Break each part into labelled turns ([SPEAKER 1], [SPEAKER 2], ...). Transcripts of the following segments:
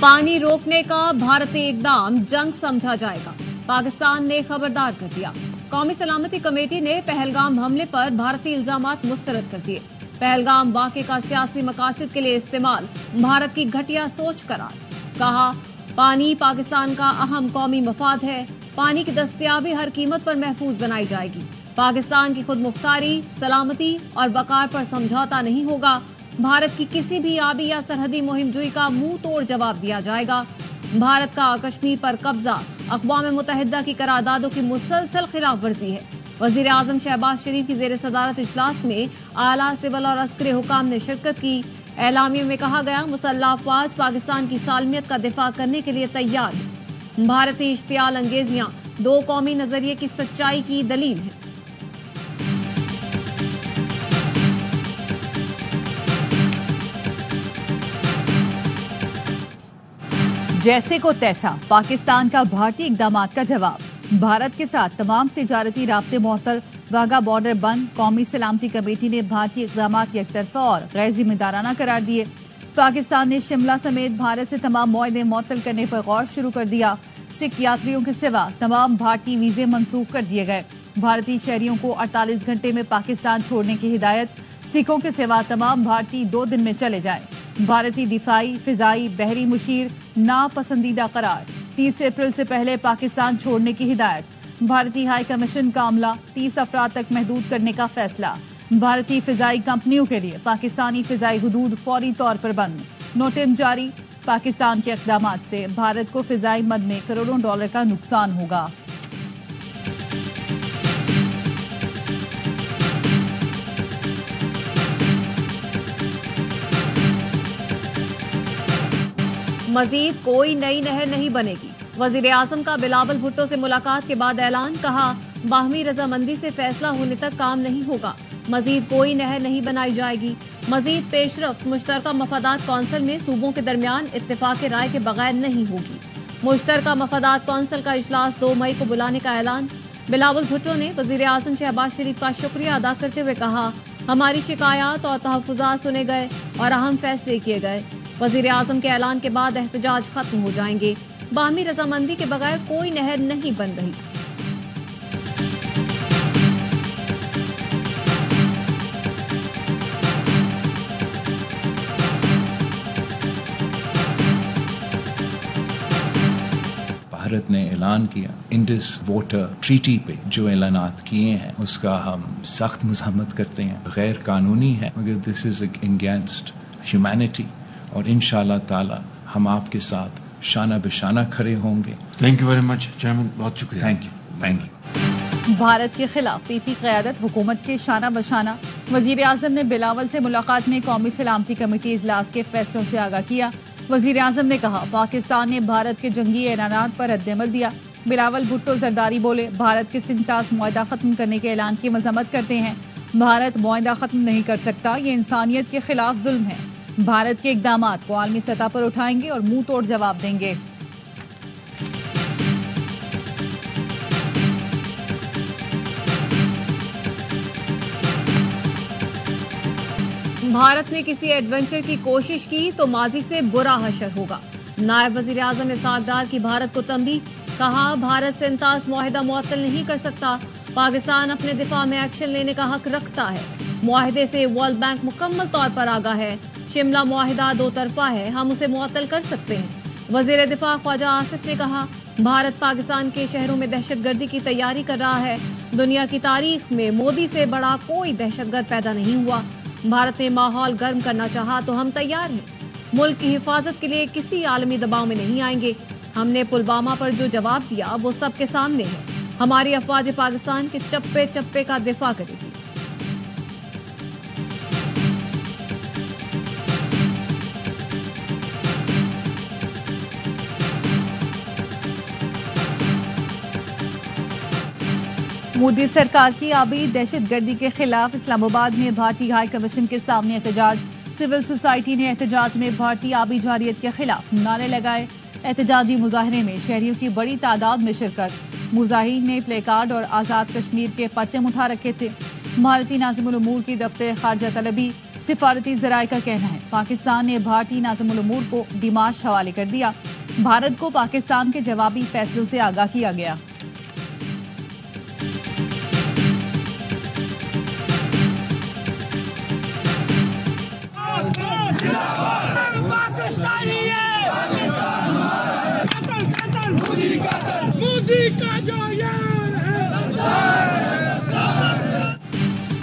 [SPEAKER 1] पानी रोकने का भारतीय इकदाम जंग समझा जाएगा, पाकिस्तान ने खबरदार कर दिया। कौमी सलामती कमेटी ने पहलगाम हमले पर भारतीय इल्जामात मुस्तरद कर दिए। पहलगाम वाक़े का सियासी मकासद के लिए इस्तेमाल भारत की घटिया सोच करार। कहा, पानी पाकिस्तान का अहम कौमी मफाद है, पानी की दस्तयाबी हर कीमत पर महफूज बनाई जाएगी। पाकिस्तान की खुद मुख्तारी, सलामती और वकार पर समझौता नहीं होगा। भारत की किसी भी आबी या सरहदी मुहिमजुई का मुंह तोड़ जवाब दिया जाएगा। भारत का कश्मीर पर कब्जा अक़वाम मुत्तहिदा की करारदादों की मुसलसल खिलाफ वर्जी है। वज़ीर आज़म शहबाज शरीफ की जेर सदारत इजलास में आला सिविल और अस्करी हुकाम ने शिरकत की। एलामिया में कहा गया, मुसल्लह अफ़वाज पाकिस्तान की सालमियत का दिफा करने के लिए तैयार है। भारतीय इश्तियाल अंगेजियां दो कौमी नजरिए की सच्चाई की दलील है।
[SPEAKER 2] जैसे को तैसा पाकिस्तान का भारतीय इक़दामात का जवाब। भारत के साथ तमाम तिजारती राब्ते मुअत्तल, वाघा बॉर्डर बंद। कौमी सलामती कमेटी ने भारतीय इक़दामात एकतरफा और गैर जिम्मेदाराना करार दिए। पाकिस्तान ने शिमला समेत भारत से तमाम मुआहदे मुअत्तल करने पर गौर शुरू कर दिया। सिख यात्रियों के सिवा तमाम भारतीय वीजे मंसूख कर दिए गए। भारतीय शहरियों को 48 घंटे में पाकिस्तान छोड़ने की हिदायत। सिखों के सिवा तमाम भारतीय 2 दिन में चले जाएं। भारतीय दिफाई, फिजाई, बहरी मुशीर नापसंदीदा करार। 30 अप्रैल से पहले पाकिस्तान छोड़ने की हिदायत। भारतीय हाई कमीशन का अमला 30 अफराद तक महदूद करने का फैसला। भारतीय फिजाई कंपनियों के लिए पाकिस्तानी फिजाई हुदूद फौरी तौर पर बंद। नोटिस जारी। पाकिस्तान के इक़दामात से भारत को फिजाई मद में करोड़ों डॉलर का नुकसान होगा।
[SPEAKER 1] मजीद कोई नई नहर नहीं बनेगी। वजीर आजम का बिलावल भुट्टो से मुलाकात के बाद ऐलान। कहा, बाहमी रजामंदी से फैसला होने तक काम नहीं होगा। मजीद कोई नहर नहीं बनाई जाएगी। मजीद पेशरफ्त मुश्तरका मफादात कौंसिल में सूबों के दरमियान इत्तेफाक राय के बगैर नहीं होगी। मुश्तरका मफादात कौंसिल का इजलास 2 मई को बुलाने का ऐलान। बिलावल भुट्टो ने वजीर आजम शहबाज शरीफ का शुक्रिया अदा करते हुए कहा, हमारी शिकायत और तहफ़्फ़ुज़ात सुने गए और अहम फैसले किए गए। वजीर आजम के ऐलान के बाद एहतजाज खत्म हो जाएंगे। बाहमी रजामंदी के बगैर कोई नहर नहीं बन रही।
[SPEAKER 3] भारत ने ऐलान किया इंडस वाटर ट्रीटी पे जो ऐलानात किए हैं उसका हम सख्त मज़म्मत करते हैं। गैर कानूनी है मगर दिस इज अगेंस्ट ह्यूमैनिटी और इंशाअल्लाह ताला हम आपके साथ शाना बेशाना खड़े होंगे।
[SPEAKER 4] Thank you very much chairman, बहुत शुक्रिया।
[SPEAKER 3] Thank you.
[SPEAKER 2] भारत के खिलाफ पीपी क़यादत हुकूमत के शाना बशाना। वजीर आजम ने बिलावल से मुलाकात में कौमी सलामती कमेटी इजलास के फैसलों से आगाह किया। वजीर आजम ने कहा, पाकिस्तान ने भारत के जंगी ऐलानात पर रद्दअमल दिया। बिलावल भुट्टो जरदारी बोले, भारत के सिंतास मुआहदा खत्म करने के ऐलान की मजम्मत करते हैं। भारत मुआहदा खत्म नहीं कर सकता, ये इंसानियत के खिलाफ जुल्म है। भारत के इक़दामात को आलमी सतह पर उठाएंगे और मुंह तोड़ जवाब देंगे।
[SPEAKER 1] भारत ने किसी एडवेंचर की कोशिश की तो माजी से बुरा हशर होगा। नायब वजीर आजम इसहाक डार की भारत को तंबीह। कहा, भारत से इंतास मुआहिदा मुअत्तल नहीं कर सकता। पाकिस्तान अपने दिफा में एक्शन लेने का हक रखता है। मुआहिदे से वर्ल्ड बैंक मुकम्मल तौर पर आगाह है। शिमला मुआहिदा 2 तरफा है, हम उसे मुअत्तल कर सकते हैं। वजीर दिफा ख्वाजा आसिफ ने कहा, भारत पाकिस्तान के शहरों में दहशतगर्दी की तैयारी कर रहा है। दुनिया की तारीख में मोदी से बड़ा कोई दहशतगर्द पैदा नहीं हुआ। भारत ने माहौल गर्म करना चाहा तो हम तैयार हैं। मुल्क की हिफाजत के लिए किसी आलमी दबाव में नहीं आएंगे। हमने पुलवामा पर जो जवाब दिया वो सबके सामने है। हमारी अफवाज पाकिस्तान के चप्पे चप्पे का दिफा करेगी।
[SPEAKER 2] मोदी सरकार की आबी दहशतगर्दी के खिलाफ इस्लामाबाद में भारतीय हाई कमीशन के सामने एहतजाज। सिविल सोसाइटी ने एहतजाज में भारतीय आबी जारियत के खिलाफ नारे लगाए। एहतजाजी मुजाहरे में शहरियों की बड़ी तादाद में शिरकत। मुजाहिरीन ने प्ले कार्ड और आज़ाद कश्मीर के परचम उठा रखे थे। भारतीय नाज़िमुल उमूर की दफ्तर खारजा तलबी सिफारती जराये का कहना है पाकिस्तान ने भारतीय नाज़िमुल उमूर को दिमाश्क हवाले कर दिया। भारत को पाकिस्तान के जवाबी फैसलों से आगाह किया गया।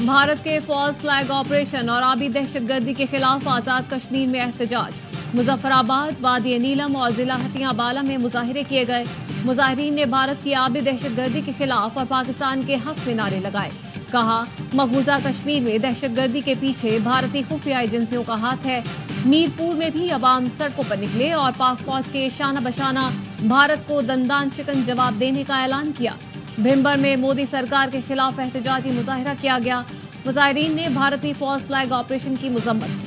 [SPEAKER 1] भारत के फॉल्स फ्लैग ऑपरेशन और आबी दहशतगर्दी के खिलाफ आजाद कश्मीर में एहतजाज। मुजफ्फराबाद, वादी नीलम और जिला हथियाबाला में मुजाहिरे किए गए। मुजाहिरीन ने भारत की आबी दहशतगर्दी के खिलाफ और पाकिस्तान के हक में नारे लगाए। कहा, मकबूजा कश्मीर में दहशतगर्दी के पीछे भारतीय खुफिया एजेंसियों का हाथ है। मीरपुर में भी अवाम सड़कों पर निकले और पाक फौज के शाना बशाना भारत को दंदान शिकन जवाब देने का ऐलान किया। भिंबर में मोदी सरकार के खिलाफ एहतजाजी मुजाहिरा किया गया। मुजाहिरीन ने भारतीय फॉल्स फ्लैग ऑपरेशन की मजम्मत की।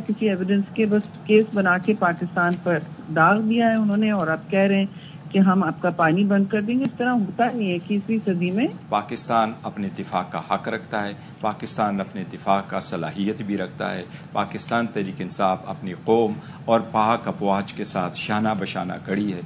[SPEAKER 5] किसी एविडेंस के बस केस बना के पाकिस्तान पर दाग दिया है उन्होंने, और अब कह रहे हैं कि हम आपका पानी बंद कर देंगे। इस तरह होता नहीं है। 21वीं सदी में
[SPEAKER 6] पाकिस्तान अपने दिफा का हक रखता है, पाकिस्तान अपने दिफा का सलाहियत भी रखता है। पाकिस्तान तहरीक इंसाफ अपनी कौम और पाक अफवाज के साथ शाना बशाना खड़ी है।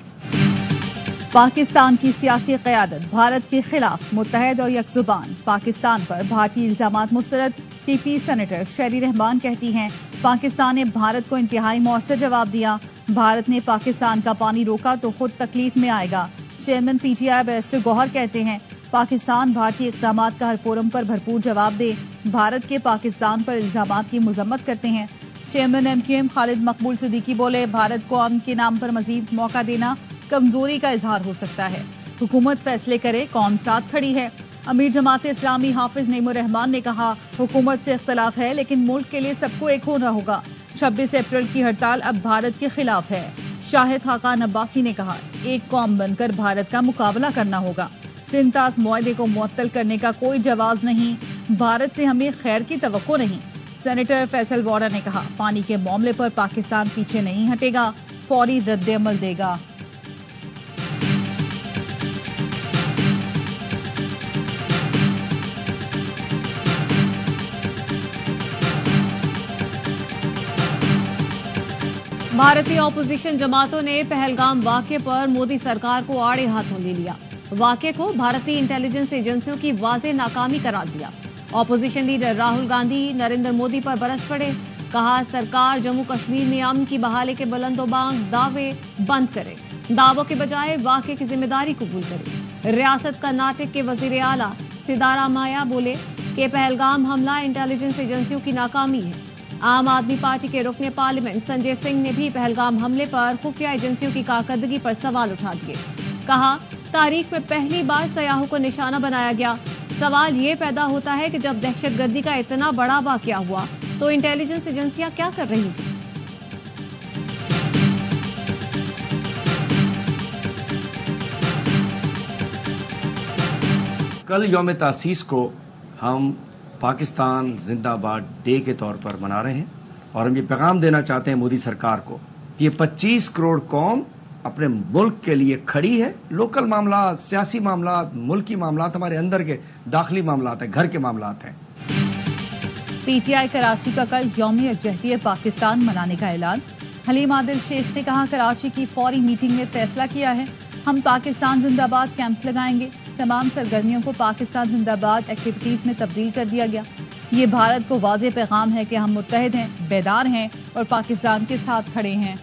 [SPEAKER 2] पाकिस्तान की सियासी क़यादत भारत के खिलाफ मुत्तहद और यकजुबान। पाकिस्तान पर भारतीय इल्जामात मुस्तरद। टीपी सेनेटर शेरी रहमान कहती हैं पाकिस्तान ने भारत को इंतहाई मौसर जवाब दिया। भारत ने पाकिस्तान का पानी रोका तो खुद तकलीफ में आएगा। चेयरमैन पीटीआई बैरिस्टर गौहर कहते हैं पाकिस्तान भारतीय इक़दामात का हर फोरम पर भरपूर जवाब दे। भारत के पाकिस्तान पर इल्जामात की मजम्मत करते हैं। चेयरमैन एमक्यूएम खालिद मकबूल सिद्दीकी बोले भारत को अमन के नाम पर मजीद मौका देना कमजोरी का इजहार हो सकता है। हुकूमत फैसले करे, कौम साथ खड़ी है। अमीर जमात इस्लामी हाफिज नईमुर रहमान ने कहा हुकूमत से इख्तलाफ है लेकिन मुल्क के लिए सबको एक होना होगा। 26 अप्रैल की हड़ताल अब भारत के खिलाफ है। शाहिद खाकान अब्बासी ने कहा एक कौम बनकर भारत का मुकाबला करना होगा। सिंतास मुआहदे को मुअत्तल करने का कोई जवाब नहीं। भारत से हमें खैर की तवक्को नहीं। सेनेटर फैसल वोरा ने कहा पानी के मामले पर पाकिस्तान पीछे नहीं हटेगा, फौरी रद्द-ए-अमल देगा।
[SPEAKER 1] भारतीय ऑपोजिशन जमातों ने पहलगाम वाक़े पर मोदी सरकार को आड़े हाथों ले लिया। वाक़े को भारतीय इंटेलिजेंस एजेंसियों की वाज़ेह नाकामी करार दिया। ऑपोजिशन लीडर राहुल गांधी नरेंद्र मोदी पर बरस पड़े। कहा सरकार जम्मू कश्मीर में अमन की बहाली के बुलंदोबांग दावे बंद करे, दावों के बजाय वाक़े की जिम्मेदारी कबूल करे। रियासत कर्नाटक के वजीर आला सिद्धारामैया बोले कि पहलगाम हमला इंटेलिजेंस एजेंसियों की नाकामी है। आम आदमी पार्टी के रुकने पार्लियामेंट संजय सिंह ने भी पहलगाम हमले पर खुफिया एजेंसियों की कारकर्दगी पर सवाल उठा दिए। कहा तारीख में पहली बार सयाहों को निशाना बनाया गया। सवाल ये पैदा होता है कि जब दहशतगर्दी का इतना बड़ा वाकया हुआ तो इंटेलिजेंस एजेंसियां क्या कर रही थी।
[SPEAKER 7] कल यौम तासीस को हम पाकिस्तान जिंदाबाद डे के तौर पर मना रहे हैं और हम ये पैगाम देना चाहते हैं मोदी सरकार को कि ये 25 करोड़ कौम अपने मुल्क के लिए खड़ी है। लोकल मामला, सियासी मामला, मुल्की मामला हमारे अंदर के दाखिली मामला है, घर के मामला हैं।
[SPEAKER 2] पीटीआई कराची का कल यौम यकजहती पाकिस्तान मनाने का ऐलान। हलीम आदिल शेख ने कहा कराची की फौरी मीटिंग में फैसला किया है हम पाकिस्तान जिंदाबाद कैंप्स लगाएंगे। तमाम सरगर्मियों को पाकिस्तान जिंदाबाद एक्टिविटीज में तब्दील कर दिया गया। ये भारत को वाज़ेह पैगाम है कि हम मुत्तहिद हैं, बेदार हैं और पाकिस्तान के साथ खड़े हैं।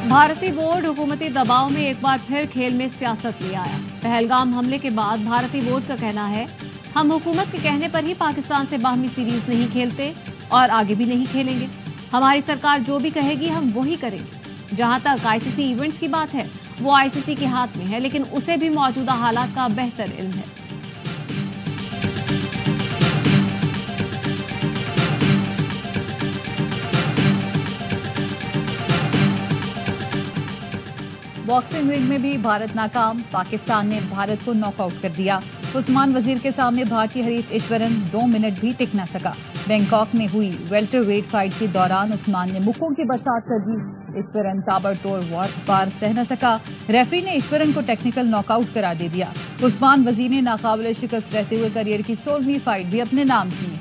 [SPEAKER 1] भारतीय बोर्ड हुकूमती दबाव में एक बार फिर खेल में सियासत ले आया। पहलगाम हमले के बाद भारतीय बोर्ड का कहना है हम हुकूमत के कहने पर ही पाकिस्तान से बाहमी सीरीज नहीं खेलते और आगे भी नहीं खेलेंगे। हमारी सरकार जो भी कहेगी हम वही करेंगे। जहां तक आईसीसी इवेंट्स की बात है वो आईसीसी के हाथ में है, लेकिन उसे भी मौजूदा हालात का बेहतर इल्म है।
[SPEAKER 2] बॉक्सिंग रिंग में भी भारत नाकाम। पाकिस्तान ने भारत को नॉकआउट कर दिया। उस्मान वजीर के सामने भारतीय हरीफ ईश्वरन 2 मिनट भी टिक न सका। बैंकॉक में हुई वेल्टरवेट फाइट के दौरान उस्मान ने मुक्कों की बरसात कर दी। ईश्वरन ताबड़तोड़ वार सह न सका। रेफरी ने ईश्वरन को टेक्निकल नॉकआउट करार दे दिया। उस्मान वजीर ने नाकाबिले शिकस्त रहते हुए करियर की 16वीं फाइट भी अपने नाम की।